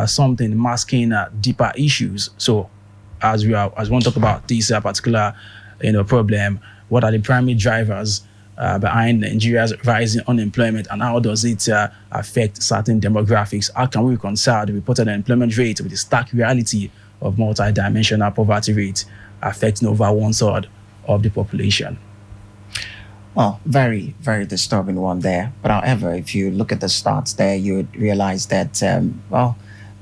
something masking deeper issues. So, as we want to talk about this particular, problem, what are the primary drivers behind Nigeria's rising unemployment, and how does it affect certain demographics? How can we reconcile the reported unemployment rate with the stark reality of multi-dimensional poverty rate affecting over one third of the population? Well, very, very disturbing one there. But however, if you look at the stats there, you would realize that, well,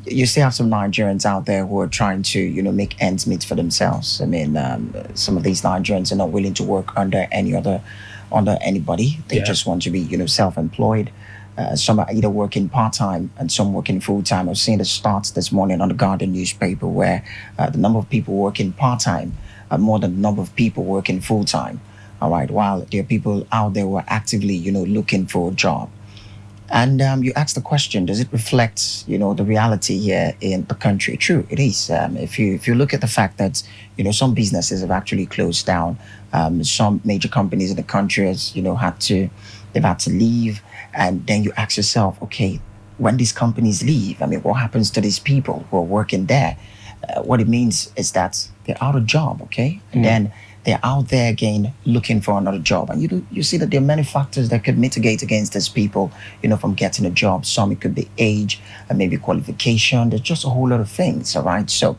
you still have some Nigerians out there who are trying to, make ends meet for themselves. I mean, some of these Nigerians are not willing to work under anybody. They Yeah. just want to be, self-employed. Some are either working part-time and some working full-time. I've seen the stats this morning on the Guardian newspaper where the number of people working part-time are more than the number of people working full-time. All right, while there are people out there who are actively, looking for a job. And you asked the question, does it reflect, the reality here in the country? True, it is. If you look at the fact that, some businesses have actually closed down, some major companies in the country has, they've had to leave, and then you ask yourself, okay, when these companies leave, I mean, what happens to these people who are working there? What it means is that they're out of job, okay, and then they're out there again looking for another job. And you see that there are many factors that could mitigate against these people, from getting a job. Some, it could be age, and maybe qualification. There's just a whole lot of things, all right? So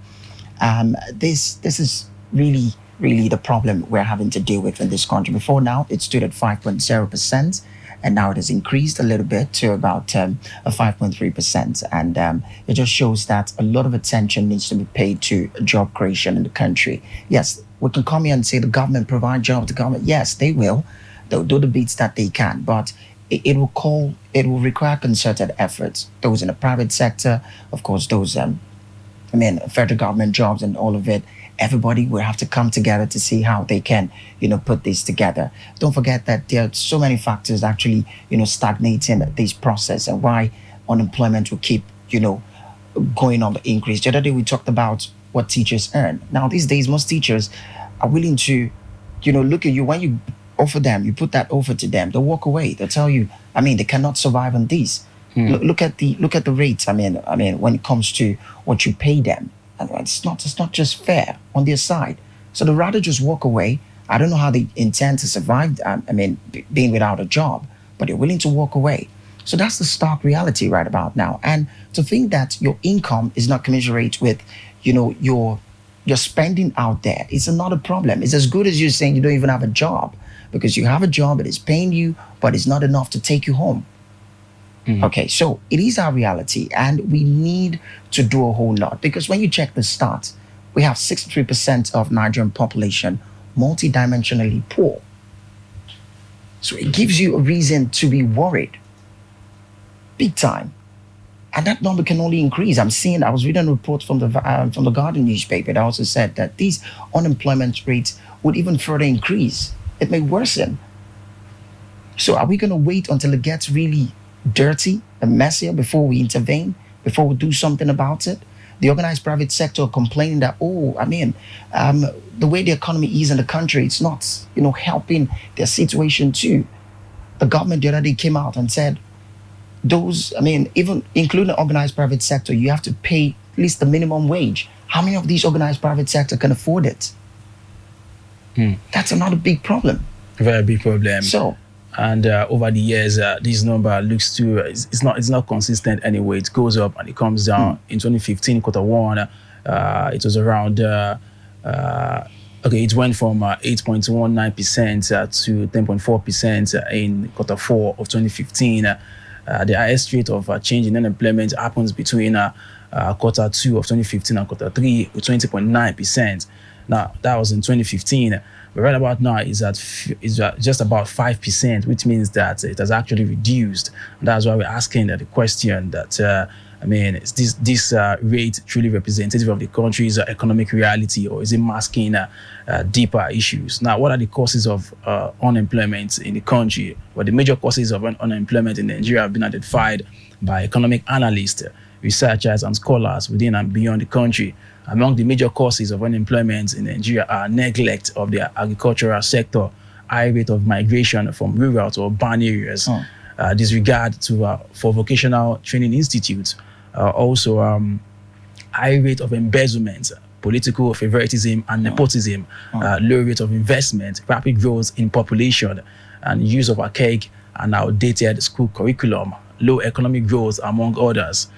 this is really, really the problem we're having to deal with in this country. Before now, it stood at 5.0%. And now it has increased a little bit to about a 5.3%. And it just shows that a lot of attention needs to be paid to job creation in the country. Yes, we can come here and say the government provide jobs. The government, yes, they will. They'll do the bits that they can, but it will require concerted efforts. Those in the private sector, of course, those federal government jobs and all of it. Everybody will have to come together to see how they can, put this together. Don't forget that there are so many factors actually, stagnating this process, and why unemployment will keep, going on the increase. The other day we talked about what teachers earn. Now these days, most teachers are willing to, look at you when you offer them, you put that offer to them, they'll walk away. They'll tell you, they cannot survive on this. Look at the rates. I mean, when it comes to what you pay them. And it's not just fair on their side. So they'd rather just walk away. I don't know how they intend to survive, being without a job, but they're willing to walk away. So that's the stark reality right about now. And to think that your income is not commensurate with, your spending out there, it's another problem. It's as good as you saying you don't even have a job, because you have a job, it is paying you, but it's not enough to take you home. Okay, so it is our reality, and we need to do a whole lot, because when you check the stats, we have 63% of Nigerian population multidimensionally poor. So it gives you a reason to be worried, big time, and that number can only increase. I was reading a report from the Guardian newspaper that also said that these unemployment rates would even further increase. It may worsen. So are we going to wait until it gets really dirty and messier before we intervene, before we do something about it? The organized private sector are complaining that, the way the economy is in the country, it's not, helping their situation too. The government the other day came out and said, even including the organized private sector, you have to pay at least the minimum wage. How many of these organized private sector can afford it? That's another big problem. Very big problem. So, and over the years, this number looks to it's not consistent anyway. It goes up and it comes down. In 2015, quarter one, it was around it went from 8.19% to 10.4% in quarter four of 2015. The highest rate of change in unemployment happens between quarter two of 2015 and quarter three with 20.9%. Now that was in 2015. But right about now is just about 5%, which means that it has actually reduced. And that's why we're asking the question that, is this rate truly representative of the country's economic reality, or is it masking deeper issues? Now, what are the causes of unemployment in the country? Well, the major causes of unemployment in Nigeria have been identified by economic analysts, researchers, and scholars within and beyond the country. Among the major causes of unemployment in Nigeria are neglect of the agricultural sector, high rate of migration from rural to urban areas, disregard for vocational training institutes, Also, high rate of embezzlement, political favoritism and nepotism, low rate of investment, rapid growth in population, and use of archaic and outdated school curriculum, low economic growth, among others.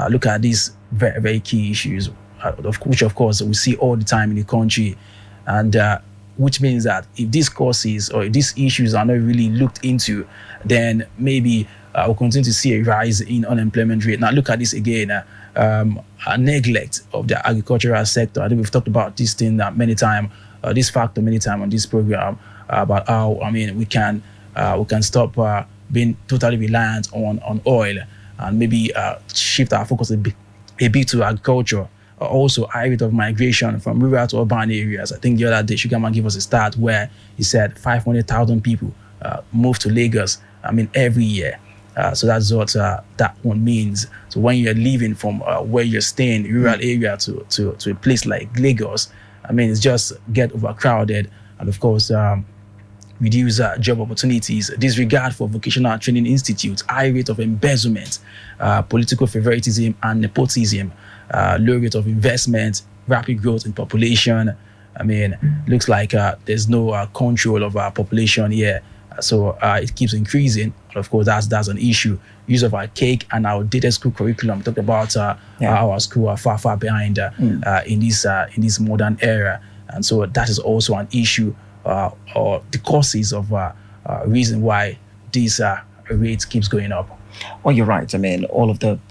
Look at these very, very key issues, which of course we see all the time in the country, and which means that if these causes or if these issues are not really looked into, then maybe we'll continue to see a rise in unemployment rate. Now look at this again, a neglect of the agricultural sector. I think we've talked about this thing many times, this factor many times on this program, about how, I mean, we can stop being totally reliant on oil, and maybe shift our focus a bit to agriculture. Also, high rate of migration from rural to urban areas. I think the other day, Sugarman gave us a stat where he said 500,000 people move to Lagos, I mean, every year. So that's what that one means. So when you're leaving from where you're staying, rural area to a place like Lagos, I mean, it's just get overcrowded, and of course, reduce job opportunities, disregard for vocational training institutes, high rate of embezzlement, political favoritism and nepotism, low rate of investment, rapid growth in population. I mean, looks like there's no control of our population here. So it keeps increasing. And of course, that's an issue. Use of archaic and outdated school curriculum. Talk about how our school are far behind in this modern era. And so that is also an issue, or the causes of reason why this rate keeps going up. Well, you're right. I mean, all of the